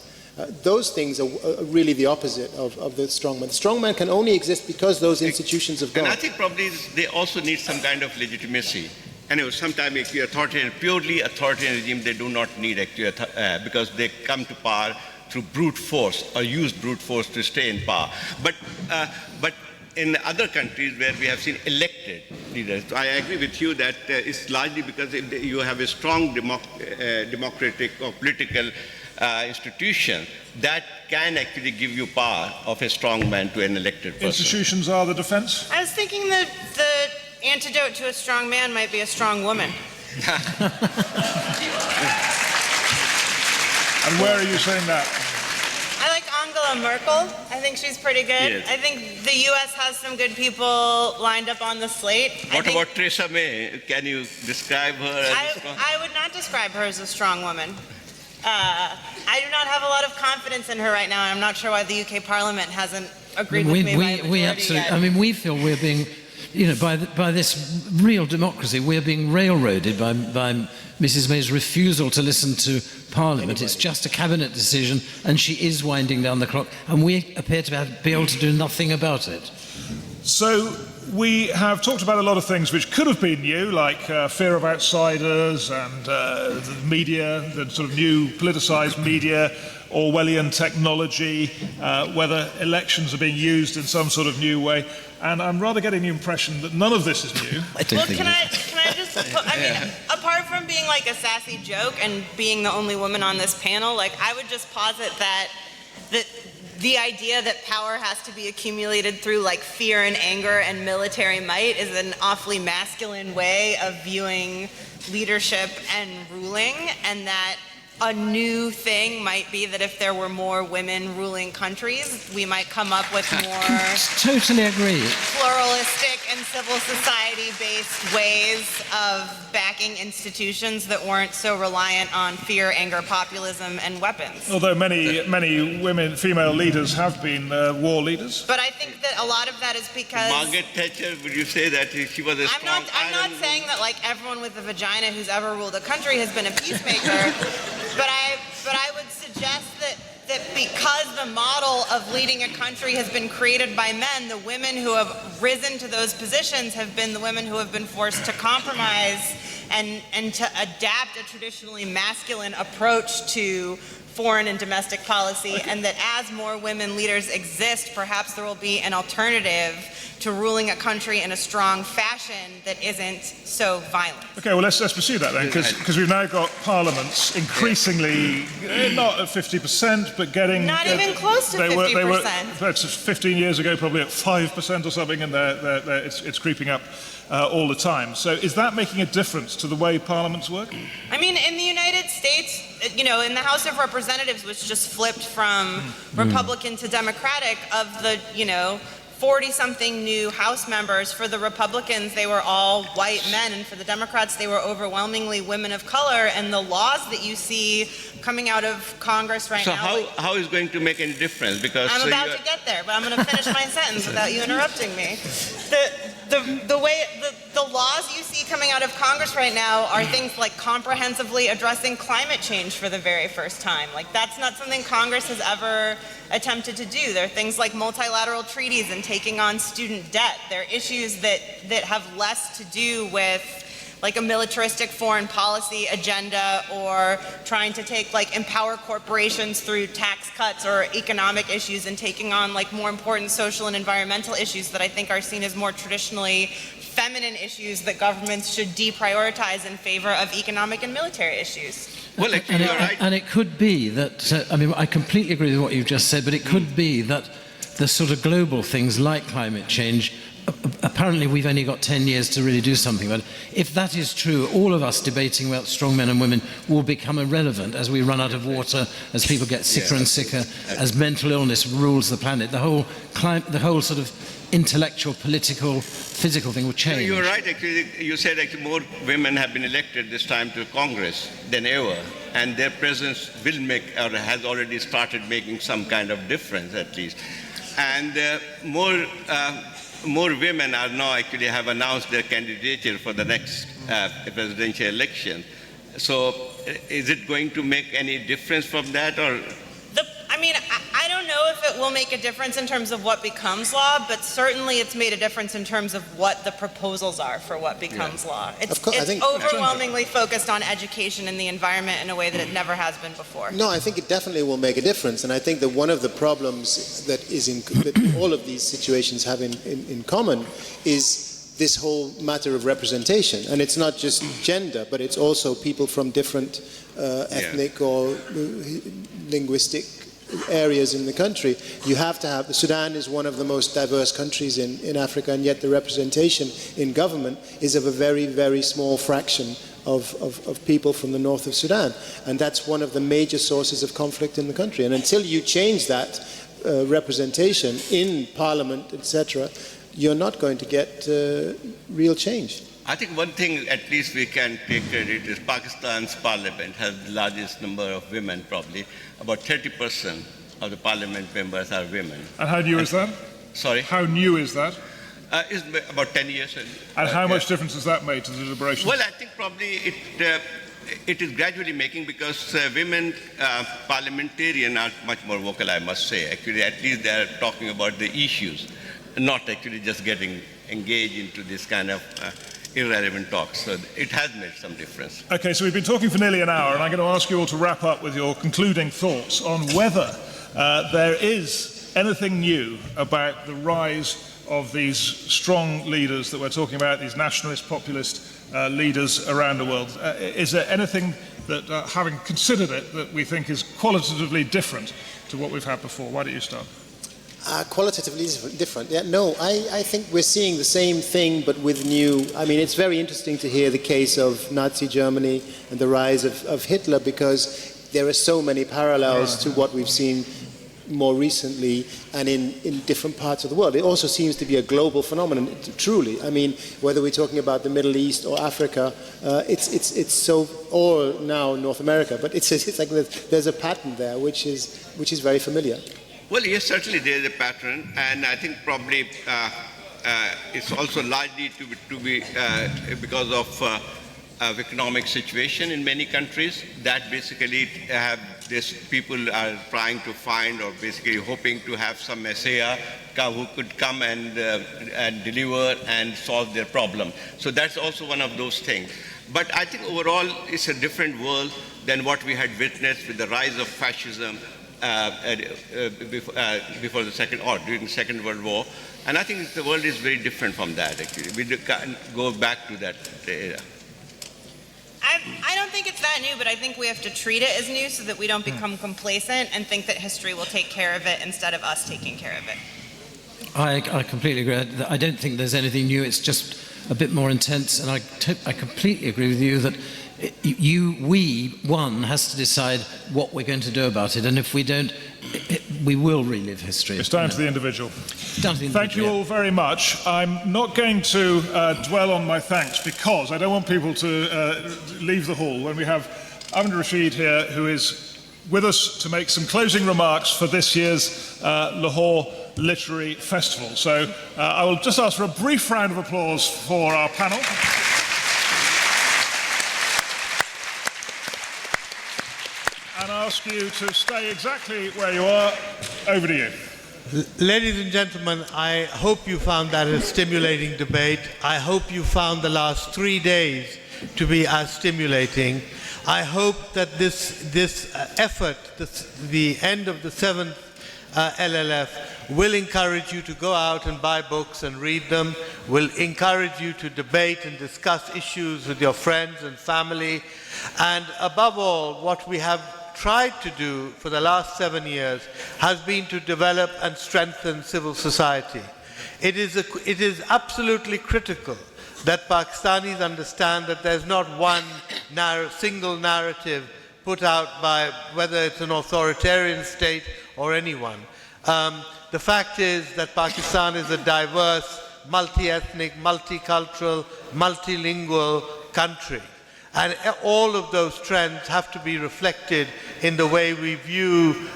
Those things are really the opposite of the strongman. The strongman can only exist because those institutions have gone. And I think probably they also need some kind of legitimacy. And sometimes actually purely authoritarian regime, they do not need actually, because they come to power through brute force or use brute force to stay in power. But in other countries where we have seen elected leaders, I agree with you that it's largely because you have a strong democratic or political institution that can actually give you power of a strong man to an elected person. Institutions are the defense? I was thinking that the antidote to a strong man might be a strong woman. And where are you saying that? I like Angela Merkel. I think she's pretty good. Yes. I think the U.S. has some good people lined up on the slate. What about Theresa May? Can you describe her as strong? I would not describe her as a strong woman. I do not have a lot of confidence in her right now, and I'm not sure why the UK Parliament hasn't agreed with me by a majority absolutely. yet. I mean, we feel we're being, by this real democracy, we're being railroaded by Mrs May's refusal to listen to Parliament. It's just a cabinet decision, and she is winding down the clock, and we appear to be able to do nothing about it. So we have talked about a lot of things which could have been new, like fear of outsiders and the media, the sort of new politicised media, Orwellian technology, whether elections are being used in some sort of new way. And I'm rather getting the impression that none of this is new. Well, can I just put, I mean, apart from being like a sassy joke and being the only woman on this panel, like I would just posit that the idea that power has to be accumulated through like fear and anger and military might is an awfully masculine way of viewing leadership and ruling, and that a new thing might be that if there were more women ruling countries, we might come up with more Totally agree. pluralistic and civil society-based ways of backing institutions that weren't so reliant on fear, anger, populism, and weapons. Although many women, female leaders have been war leaders. But I think that a lot of that is because Margaret Thatcher, would you say that she was a strong I'm not saying that like everyone with a vagina who's ever ruled a country has been a peacemaker, but I would suggest that because the model of leading a country has been created by men, the women who have risen to those positions have been the women who have been forced to compromise and to adapt a traditionally masculine approach to foreign and domestic policy, and that as more women leaders exist, perhaps there will be an alternative to ruling a country in a strong fashion that isn't so violent. Okay, well, let's pursue that then, because we've now got parliaments increasingly, not at 50%, but getting... Not even close to 50%. They were 15 years ago, probably at 5% or something, and it's creeping up all the time. So is that making a difference to the way parliaments work? I mean, in the United States, in the House of Representatives, which just flipped from Republican to Democratic, of the, 40-something new House members, for the Republicans, they were all white men, and for the Democrats, they were overwhelmingly women of color, and the laws that you see coming out of Congress right now... So how is it going to make any difference? Because I'm about to get there, but I'm going to finish my sentence without you interrupting me. The laws you see coming out of Congress right now are things like comprehensively addressing climate change for the very first time. Like, that's not something Congress has ever attempted to do. There are things like multilateral treaties and taking on student debt. There are issues that have less to do with like a militaristic foreign policy agenda, or trying to empower corporations through tax cuts or economic issues, and taking on more important social and environmental issues that I think are seen as more traditionally feminine issues that governments should deprioritize in favor of economic and military issues. Well, actually, you're right. And it could be that, I completely agree with what you've just said, but it could be that the sort of global things like climate change, apparently we've only got 10 years to really do something about it. If that is true, all of us debating about strong men and women will become irrelevant as we run out of water, as people get sicker and sicker, as mental illness rules the planet. The whole sort of intellectual, political, physical thing will change. You're right, actually. You said actually more women have been elected this time to Congress than ever, and their presence will make, or has already started making some kind of difference at least. And more women are now actually have announced their candidature for the next presidential election. So is it going to make any difference from that, or? I don't know if it will make a difference in terms of what becomes law, but certainly it's made a difference in terms of what the proposals are for what becomes law. It's overwhelmingly focused on education and the environment in a way that it never has been before. No, I think it definitely will make a difference, and I think that one of the problems that all of these situations have in common is this whole matter of representation. And it's not just gender, but it's also people from different ethnic or linguistic areas in the country. You have to have, Sudan is one of the most diverse countries in Africa, and yet the representation in government is of a very, very small fraction of people from the north of Sudan. And that's one of the major sources of conflict in the country. And until you change that representation in parliament, etc., you're not going to get real change. I think one thing at least we can take credit is Pakistan's parliament has the largest number of women, probably. About 30% of the parliament members are women. And how new is that? Sorry? How new is that? It's about 10 years. And how much difference has that made to the deliberations? Well, I think probably it is gradually making, because women parliamentarians are much more vocal, I must say. Actually, at least they are talking about the issues, not actually just getting engaged into this kind of irrelevant talks. So it has made some difference. Okay, so we've been talking for nearly an hour, and I'm going to ask you all to wrap up with your concluding thoughts on whether there is anything new about the rise of these strong leaders that we're talking about, these nationalist, populist leaders around the world. Is there anything that, having considered it, that we think is qualitatively different to what we've had before? Why don't you start? Qualitatively different. Yeah, no, I think we're seeing the same thing, but with new. I mean, it's very interesting to hear the case of Nazi Germany and the rise of Hitler, because there are so many parallels to what we've seen more recently and in different parts of the world. It also seems to be a global phenomenon, truly. I mean, whether we're talking about the Middle East or Africa, it's so, or now North America, but it's like there's a pattern there which is very familiar. Well, yes, certainly there is a pattern, and I think probably it's also largely to be because of economic situation in many countries that basically have this people are trying to find, or basically hoping to have some messiah who could come and deliver and solve their problem. So that's also one of those things. But I think overall it's a different world than what we had witnessed with the rise of fascism before the second, or during the Second World War. And I think the world is very different from that, actually. We can't go back to that era. I don't think it's that new, but I think we have to treat it as new so that we don't become complacent and think that history will take care of it instead of us taking care of it. I completely agree. I don't think there's anything new. It's just a bit more intense, and I completely agree with you that one has to decide what we're going to do about it, and if we don't, we will relive history. It's down to the individual. Thank you yeah. all very much. I'm not going to dwell on my thanks, because I don't want people to leave the hall when we have Owen Rashid here, who is with us to make some closing remarks for this year's Lahore Literary Festival. So I will just ask for a brief round of applause for our panel. And ask you to stay exactly where you are. Over to you. Ladies and gentlemen, I hope you found that a stimulating debate. I hope you found the last 3 days to be as stimulating. I hope that this effort, the end of the 7th LLF, will encourage you to go out and buy books and read them, will encourage you to debate and discuss issues with your friends and family, and above all, what we have tried to do for the last 7 years has been to develop and strengthen civil society. It is absolutely critical that Pakistanis understand that there's not one single narrative put out by whether it's an authoritarian state or anyone. The fact is that Pakistan is a diverse, multi-ethnic, multicultural, multilingual country. And all of those trends have to be reflected in the way we view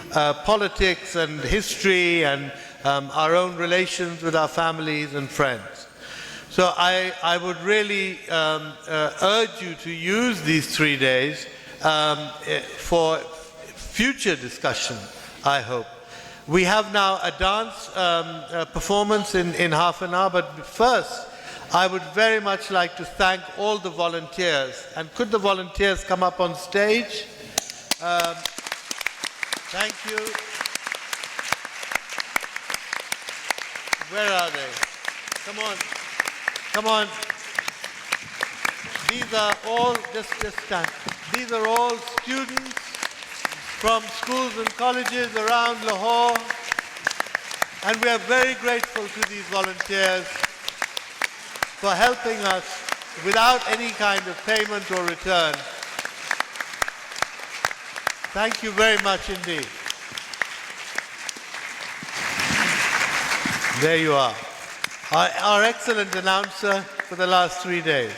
politics and history and our own relations with our families and friends. So I would really urge you to use these 3 days for future discussion, I hope. We have now a dance performance in half an hour, but first, I would very much like to thank all the volunteers. And could the volunteers come up on stage? Thank you. Where are they? Come on. Come on. These are all, just stand. These are all students from schools and colleges around Lahore. And we are very grateful to these volunteers for helping us without any kind of payment or return. Thank you very much indeed. There you are. Our excellent announcer for the last 3 days.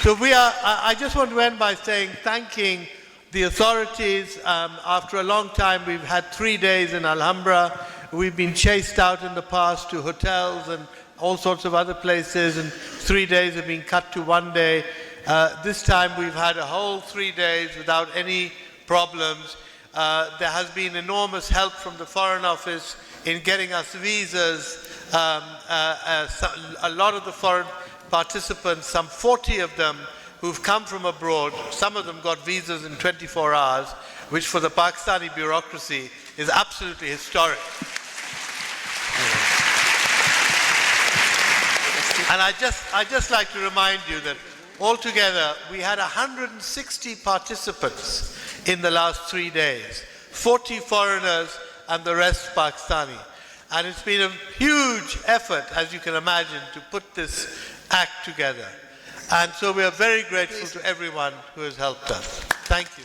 So I just want to end by thanking the authorities. After a long time, we've had 3 days in Alhambra. We've been chased out in the past to hotels and all sorts of other places, and 3 days have been cut to 1 day. This time we've had a whole 3 days without any problems. There has been enormous help from the Foreign Office in getting us visas. A lot of the foreign participants, some 40 of them who've come from abroad, some of them got visas in 24 hours, which for the Pakistani bureaucracy is absolutely historic. And I just like to remind you that altogether we had 160 participants in the last 3 days, 40 foreigners and the rest Pakistani. And it's been a huge effort, as you can imagine, to put this act together. And so we are very grateful to everyone who has helped us. Thank you.